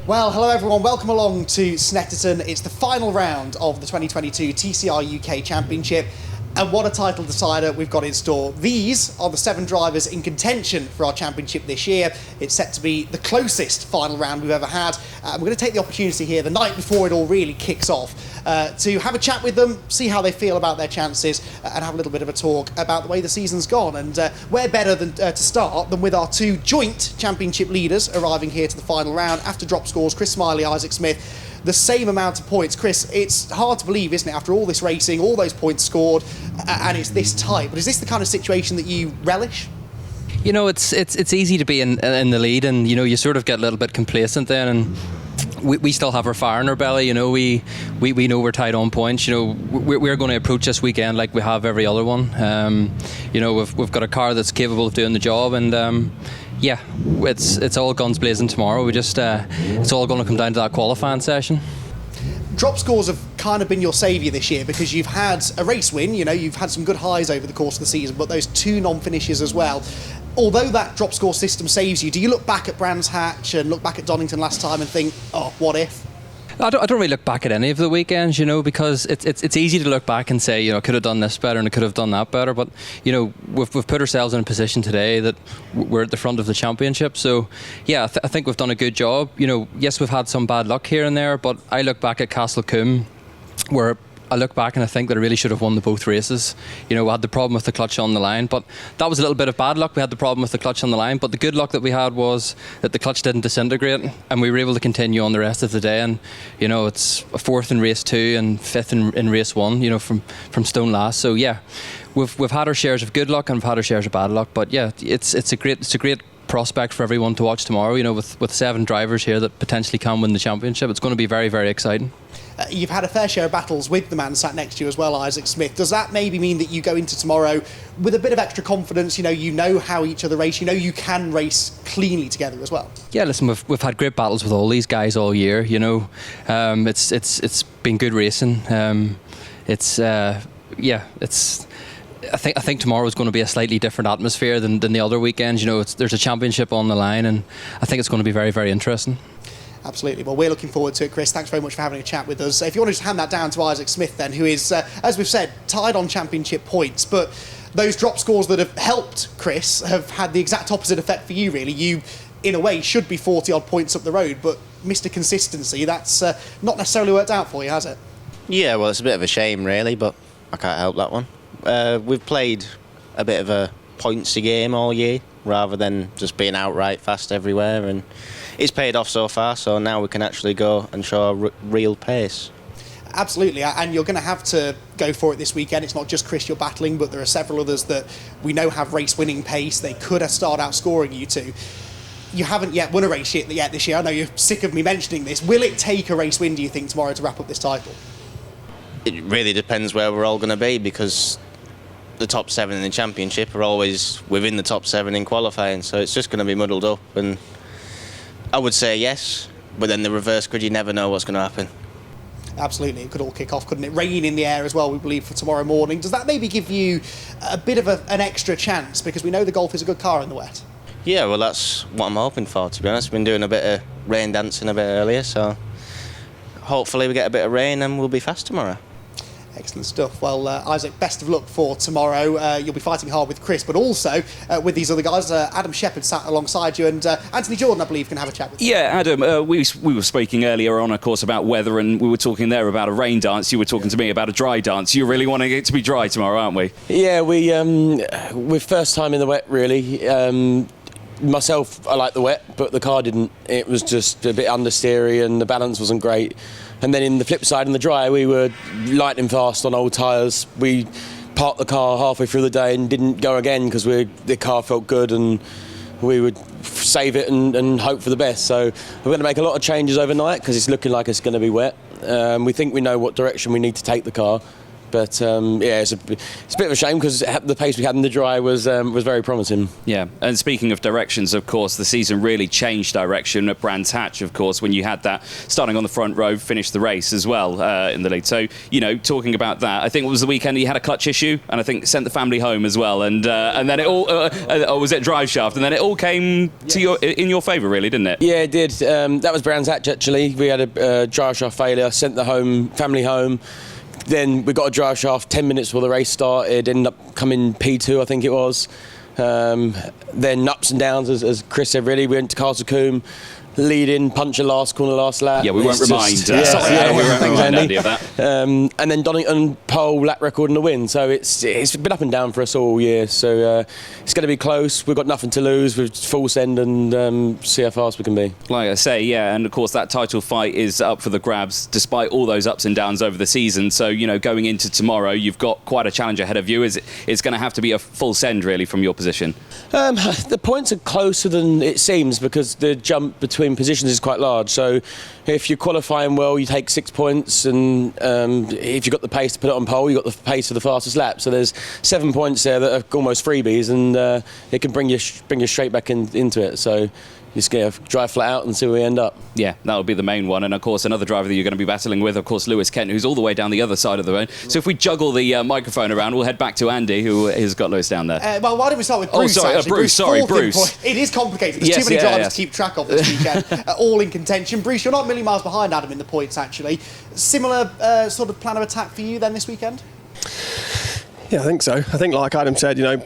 Well, hello everyone, welcome along to Snetterton. It's the final round of the 2022 TCR UK Championship, and what a title decider we've got in store. These are the 7 drivers in contention for our championship this year. It's set to be the closest final round we've ever had. We're going to take the opportunity here, the night before it all really kicks off, to have a chat with them, see how they feel about their chances, and have a little bit of a talk about the way the season's gone. And where better than to start than with our 2 joint championship leaders arriving here to the final round after drop scores, Chris Smiley, Isaac Smith. The same amount of points. Chris, it's hard to believe, isn't it, after all this racing, all those points scored, and it's this tight. But is this the kind of situation that you relish? You know, it's easy to be in the lead, and you know, you sort of get a little bit complacent then, and we still have our fire in our belly. You know, we know we're tight on points. You know, we're going to approach this weekend like we have every other one. You know, we've got a car that's capable of doing the job, and yeah, it's all guns blazing tomorrow. We just it's all going to come down to that qualifying session. Drop scores have kind of been your saviour this year because you've had a race win, you know, you've had some good highs over the course of the season, but those 2 non-finishes as well. Although that drop score system saves you, do you look back at Brands Hatch and look back at Donington last time and think, oh, what if? I don't really look back at any of the weekends, you know, because it's easy to look back and say, you know, I could have done this better and I could have done that better. But, you know, we've put ourselves in a position today that we're at the front of the championship. So, yeah, I think we've done a good job. You know, yes, we've had some bad luck here and there, but I look back at Castlecombe where I look back and I think that I really should have won both races. You know, we had the problem with the clutch on the line, but that was a little bit of bad luck. We had the problem with the clutch on the line, but the good luck that we had was that the clutch didn't disintegrate and we were able to continue on the rest of the day. And, you know, it's a 4th in race 2 and 5th in race 1, you know, from stone last. So, yeah, we've had our shares of good luck and we've had our shares of bad luck. But, yeah, it's a great prospect for everyone to watch tomorrow, you know, with 7 drivers here that potentially can win the championship. It's going to be very, very exciting. You've had a fair share of battles with the man sat next to you as well, Isaac Smith. Does that maybe mean that you go into tomorrow with a bit of extra confidence? You know how each other race, you know you can race cleanly together as well? Yeah, listen, we've had great battles with all these guys all year, you know. It's been good racing. I think tomorrow is going to be a slightly different atmosphere than the other weekends. You know, there's a championship on the line, and I think it's going to be very, very interesting. Absolutely. Well, we're looking forward to it, Chris. Thanks very much for having a chat with us. If you want to just hand that down to Isaac Smith then, who is, as we've said, tied on championship points, but those drop scores that have helped Chris have had the exact opposite effect for you, really. You, in a way, should be 40-odd points up the road, but Mr. Consistency, that's not necessarily worked out for you, has it? Yeah, well, it's a bit of a shame, really, but I can't help that one. We've played a bit of a pointsy game all year rather than just being outright fast everywhere, and it's paid off so far, so now we can actually go and show a real pace. Absolutely, and you're going to have to go for it this weekend. It's not just Chris you're battling, but there are several others that we know have race-winning pace. They could have started out scoring you two. You haven't yet won a race yet this year. I know you're sick of me mentioning this. Will it take a race win, do you think, tomorrow to wrap up this title? It really depends where we're all going to be, because the top 7 in the championship are always within the top 7 in qualifying, so it's just going to be muddled up. And I would say yes, but then the reverse could, you never know what's going to happen. Absolutely, it could all kick off, couldn't it? Rain in the air as well, we believe, for tomorrow morning. Does that maybe give you a bit of an extra chance, because we know the Golf is a good car in the wet? Yeah, well, that's what I'm hoping for, to be honest. I've been doing a bit of rain dancing a bit earlier, so hopefully we get a bit of rain and we'll be fast tomorrow. Excellent stuff. Well, Isaac, best of luck for tomorrow. You'll be fighting hard with Chris, but also with these other guys. Adam Shepard sat alongside you, and Anthony Jordan, I believe, can have a chat with you. Yeah, Adam, we were speaking earlier on, of course, about weather, and we were talking there about a rain dance. You were talking to me about a dry dance. You're really wanting it to be dry tomorrow, aren't we? Yeah, we're first time in the wet, really. Myself, I like the wet, but the car didn't. It was just a bit understeery and the balance wasn't great. And then in the flip side, in the dry, we were lightning fast on old tyres. We parked the car halfway through the day and didn't go again because the car felt good and we would save it and hope for the best. So we're going to make a lot of changes overnight because it's looking like it's going to be wet. We think we know what direction we need to take the car, But yeah, it's a bit of a shame because the pace we had in the dry was very promising. Yeah, and speaking of directions, of course, the season really changed direction at Brands Hatch, of course, when you had that starting on the front row, finished the race as well in the lead. So, you know, talking about that, I think it was the weekend you had a clutch issue, and I think sent the family home as well, and then it all, or was it drive shaft, and then it all came to in your favour, really, didn't it? Yeah, it did. That was Brands Hatch actually. We had a drive shaft failure, sent the family home. Then we got a drive shaft 10 minutes before the race started, ended up coming P2, I think it was. Then ups and downs, as Chris said, really. We went to Castle Combe, lead in, puncher last corner, last lap. Yeah, we won't remind Andy of that. And then Donington pole, lap record and a win. So it's been up and down for us all year. So it's going to be close. We've got nothing to lose. We've full send and see how fast we can be. Like I say, yeah, and of course that title fight is up for the grabs despite all those ups and downs over the season. So, you know, going into tomorrow, you've got quite a challenge ahead of you. It's going to have to be a full send, really, from your position. The points are closer than it seems because the jump between positions is quite large. So if you're qualifying well, you take 6 points, and if you've got the pace to put it on pole, you've got the pace for the fastest lap. So there's 7 points there that are almost freebies, and it can bring you straight back into it. So you just get to drive flat out and see where we end up. Yeah, that'll be the main one. And of course, another driver that you're going to be battling with, of course, Lewis Kent, who's all the way down the other side of the road. So if we juggle the microphone around, we'll head back to Andy, who has got Lewis down there. Well, why don't we start with Bruce? Bruce. It is complicated. There's too many drivers to keep track of this weekend, all in contention. Bruce, you're not a million miles behind Adam in the points, actually. Similar sort of plan of attack for you then this weekend? Yeah, I think so. I think, like Adam said, you know,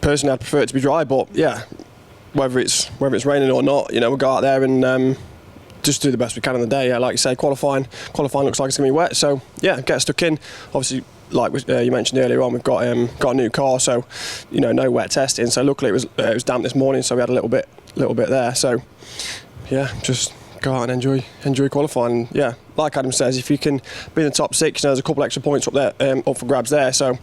personally I'd prefer it to be dry, but yeah, whether it's raining or not, you know, we'll go out there and just do the best we can on the day. Yeah, like you say, qualifying looks like it's going to be wet, so yeah, get stuck in. Obviously, like you mentioned earlier on, we've got a new car, so you know, no wet testing. So luckily it was damp this morning, so we had a little bit there. So yeah, just go out and enjoy qualifying. And, yeah, like Adam says, if you can be in the top 6, you know, there's a couple extra points up there, up for grabs there. So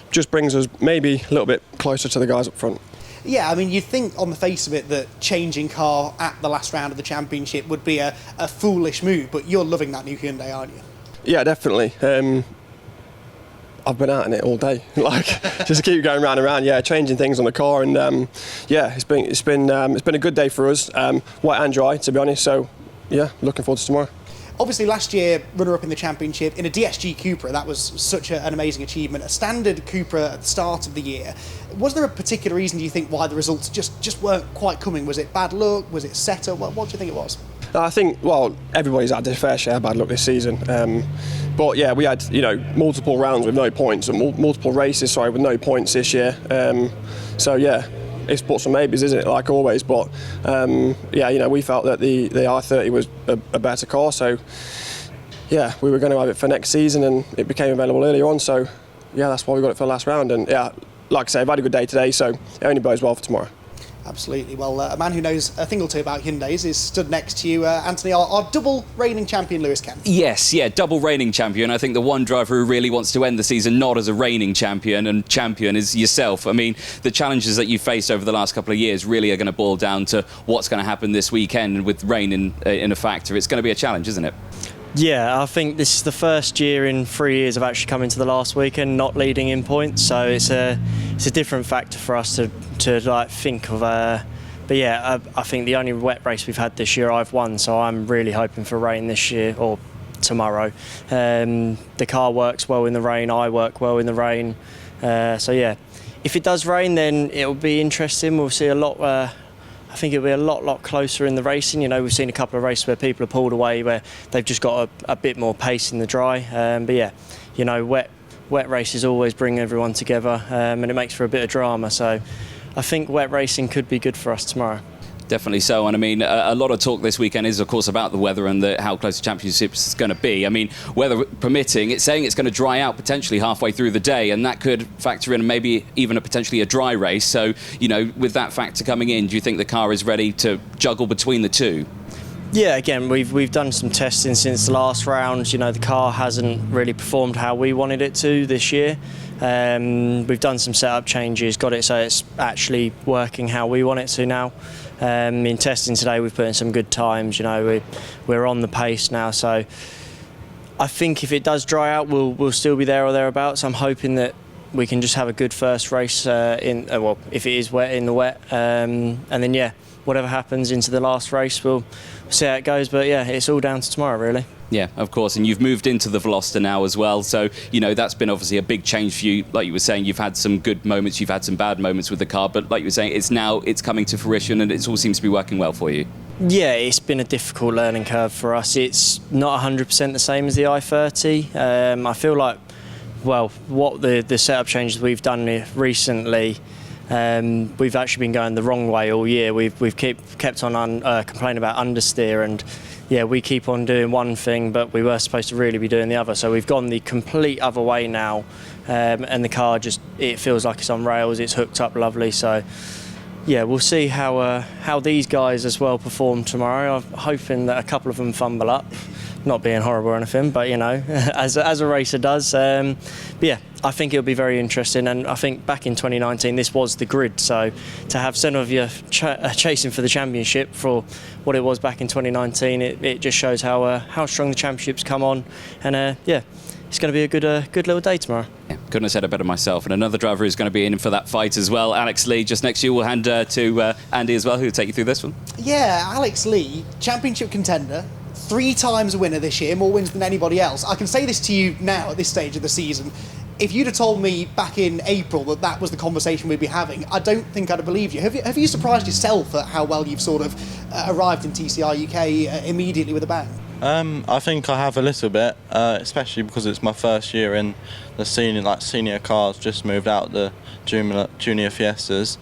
just brings us maybe a little bit closer to the guys up front. Yeah, I mean, you'd think on the face of it that changing car at the last round of the championship would be a foolish move, but you're loving that new Hyundai, aren't you? Yeah, definitely. I've been out in it all day, like just to keep going round and round. Yeah, changing things on the car, and yeah, it's been a good day for us, wet and dry, to be honest. So yeah, looking forward to tomorrow. Obviously, last year, runner-up in the championship in a DSG Cupra. That was such an amazing achievement. A standard Cupra at the start of the year. Was there a particular reason, do you think, why the results just weren't quite coming? Was it bad luck? Was it setup? What do you think it was? I think, well, everybody's had their fair share of bad luck this season. But yeah, we had, you know, multiple rounds with no points, and multiple races, with no points this year. So yeah, it's buts and maybes, isn't it, like always? But yeah, you know, we felt that the i30 was a better car, so yeah, we were going to have it for next season, and it became available earlier on. So yeah, that's why we got it for the last round. And yeah, like I say, I've had a good day today, so it only bodes well for tomorrow. Absolutely. Well, a man who knows a thing or two about Hyundais is stood next to you, Anthony, our double reigning champion, Lewis Kent. Yes, yeah, double reigning champion. I think the one driver who really wants to end the season not as a reigning champion and champion is yourself. I mean, the challenges that you've faced over the last couple of years really are going to boil down to what's going to happen this weekend with rain in a factor. It's going to be a challenge, isn't it? Yeah, I think this is the first year in 3 years of actually coming to the last weekend not leading in points, so it's a different factor for us to like think of. But yeah, I think the only wet race we've had this year I've won, so I'm really hoping for rain this year or tomorrow. The car works well in the rain, I work well in the rain, so yeah, if it does rain then it'll be interesting. We'll see a lot. I think it'll be a lot closer in the racing. You know, we've seen a couple of races where people have pulled away, where they've just got a bit more pace in the dry. But yeah, you know, wet races always bring everyone together, and it makes for a bit of drama. So I think wet racing could be good for us tomorrow. Definitely so, and I mean, a lot of talk this weekend is, of course, about the weather and how close the championship is going to be. I mean, weather permitting, it's saying it's going to dry out potentially halfway through the day, and that could factor in maybe even potentially a dry race. So, you know, with that factor coming in, do you think the car is ready to juggle between the two? Yeah, again, we've done some testing since the last round. You know, the car hasn't really performed how we wanted it to this year. We've done some setup changes, got it so it's actually working how we want it to now. In testing today, we've put in some good times. You know, we're on the pace now, so I think if it does dry out, we'll still be there or thereabouts. I'm hoping that we can just have a good first race if it is wet, in the wet, and then whatever happens into the last race, we'll see how it goes. But yeah, it's all down to tomorrow, really. Yeah, of course, and you've moved into the Veloster now as well, so that's been obviously a big change for you. Like you were saying, you've had some good moments, you've had some bad moments with the car, but like you were saying, it's coming to fruition and it all seems to be working well for you. Yeah, it's been a difficult learning curve for us. It's not 100% the same as the i30. I feel like, what the setup changes we've done recently, we've actually been going the wrong way all year. We've kept on complaining about understeer, and we keep on doing one thing, but we were supposed to really be doing the other. So we've gone the complete other way now, and the car it feels like it's on rails. It's hooked up lovely. So we'll see how these guys as well perform tomorrow. I'm hoping that a couple of them fumble up. Not being horrible or anything, but as a racer does. I think it'll be very interesting, and I think back in 2019 this was the grid, so to have 7 of you chasing for the championship for what it was back in 2019, it just shows how strong the championship's come on, and it's going to be a good little day tomorrow. Yeah, couldn't have said it better myself. And another driver who's going to be in for that fight as well, Alex Ley, just next to you. We'll hand to Andy as well, who'll take you through this one. Yeah, Alex Ley, championship contender, 3 times a winner this year, more wins than anybody else. I can say this to you now at this stage of the season. If you'd have told me back in April that was the conversation we'd be having, I don't think I'd have believed you. Have you surprised yourself at how well you've sort of arrived in TCR UK immediately with a bang? I think I have a little bit, especially because it's my first year in the senior cars, just moved out the junior Fiestas.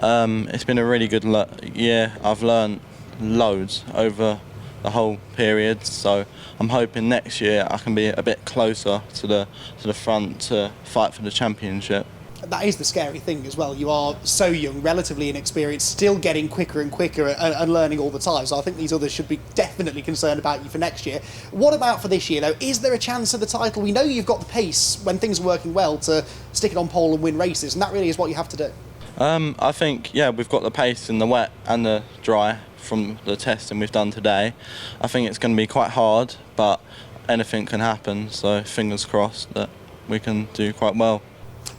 It's been a really good year. I've learned loads over the whole period, so I'm hoping next year I can be a bit closer to the front to fight for the championship. That is the scary thing as well. You are so young, relatively inexperienced, still getting quicker and quicker and learning all the time. So I think these others should be definitely concerned about you for next year. What about for this year, though? Is there a chance of the title? We know you've got the pace when things are working well to stick it on pole and win races, and that really is what you have to do. I think, we've got the pace in the wet and the dry from the testing we've done today. I think it's going to be quite hard, but anything can happen, so fingers crossed that we can do quite well.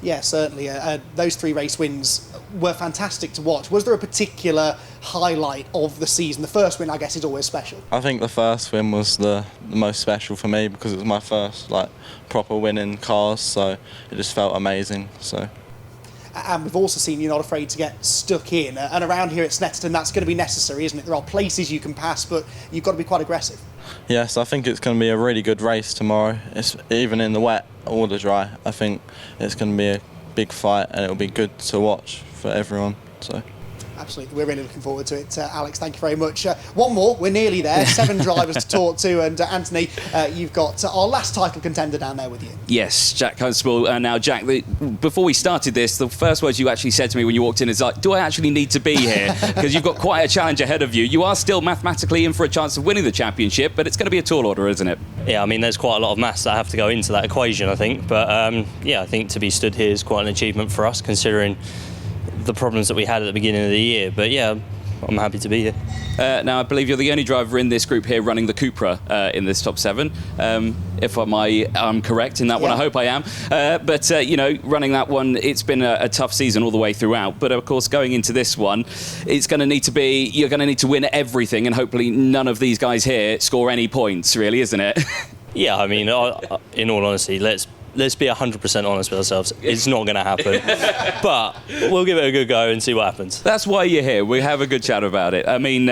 Yeah, certainly. Those 3 race wins were fantastic to watch. Was there a particular highlight of the season? The first win, I guess, is always special. I think the first win was the most special for me because it was my first proper win in cars, so it just felt amazing. So. And we've also seen you're not afraid to get stuck in. And around here at Snetterton, that's going to be necessary, isn't it? There are places you can pass, but you've got to be quite aggressive. Yes, I think it's going to be a really good race tomorrow. Even in the wet or the dry, I think it's going to be a big fight and it'll be good to watch for everyone. So. Absolutely, we're really looking forward to it. Alex, thank you very much. One more, we're nearly there. 7 drivers to talk to, and Anthony, you've got our last title contender down there with you. Yes, Jac Constable. Now, Jack, before we started this, the first words you actually said to me when you walked in is do I actually need to be here? Because you've got quite a challenge ahead of you. You are still mathematically in for a chance of winning the championship, but it's going to be a tall order, isn't it? Yeah, I mean, there's quite a lot of maths that have to go into that equation, I think. But, I think to be stood here is quite an achievement for us, considering the problems that we had at the beginning of the year. But I'm happy to be here. Now, I believe you're the only driver in this group here running the Cupra in this top 7. If I'm correct in that one, I hope I am. But running that one, it's been a tough season all the way throughout. But of course, going into this one, you're going to need to win everything, and hopefully none of these guys here score any points, really, isn't it? Yeah, I mean, in all honesty, let's be 100% honest with ourselves. It's not going to happen. But we'll give it a good go and see what happens. That's why you're here. We have a good chat about it. I mean,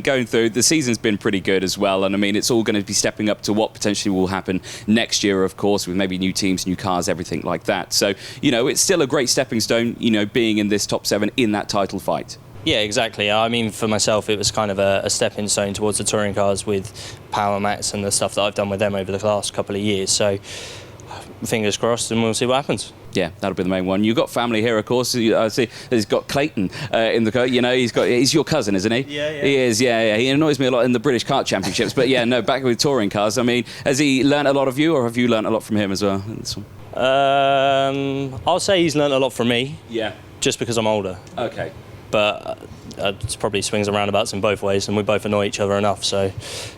going through, the season's been pretty good as well. And I mean, it's all going to be stepping up to what potentially will happen next year, of course, with maybe new teams, new cars, everything like that. So, it's still a great stepping stone, being in this top 7 in that title fight. Yeah, exactly. I mean, for myself, it was kind of a stepping stone towards the touring cars with Power Mats and the stuff that I've done with them over the last couple of years. So, fingers crossed, and we'll see what happens. Yeah, that'll be the main one. You've got family here, of course. I see he's got Clayton in the car. He's your cousin, isn't he? Yeah. He is, yeah. He annoys me a lot in the British kart championships. But back with touring cars. I mean, has he learnt a lot of you, or have you learnt a lot from him as well? I'll say he's learnt a lot from me. Yeah. Just because I'm older. Okay. But it probably swings and roundabouts in both ways, and we both annoy each other enough. So,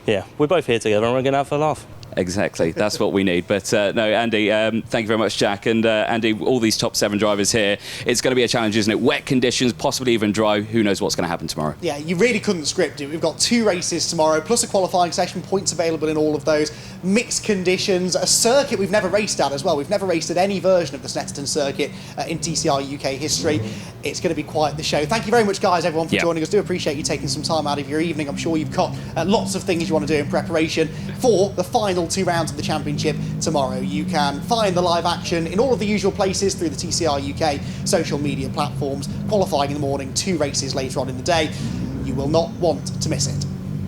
we're both here together, and we're going to have a laugh. Exactly, that's what we need. But no, Andy, thank you very much, Jack. And Andy, all these top 7 drivers here, it's going to be a challenge, isn't it? Wet conditions, possibly even dry. Who knows what's going to happen tomorrow? Yeah, you really couldn't script it. We've got 2 races tomorrow, plus a qualifying session, points available in all of those. Mixed conditions, a circuit we've never raced at as well. We've never raced at any version of the Snetterton circuit in TCR UK history. It's going to be quite the show. Thank you very much, guys, everyone, for joining us. Do appreciate you taking some time out of your evening. I'm sure you've got lots of things you want to do in preparation for the final 2 rounds of the championship tomorrow. You can find the live action in all of the usual places through the TCR UK social media platforms. Qualifying in the morning, 2 races later on in the day. You will not want to miss it.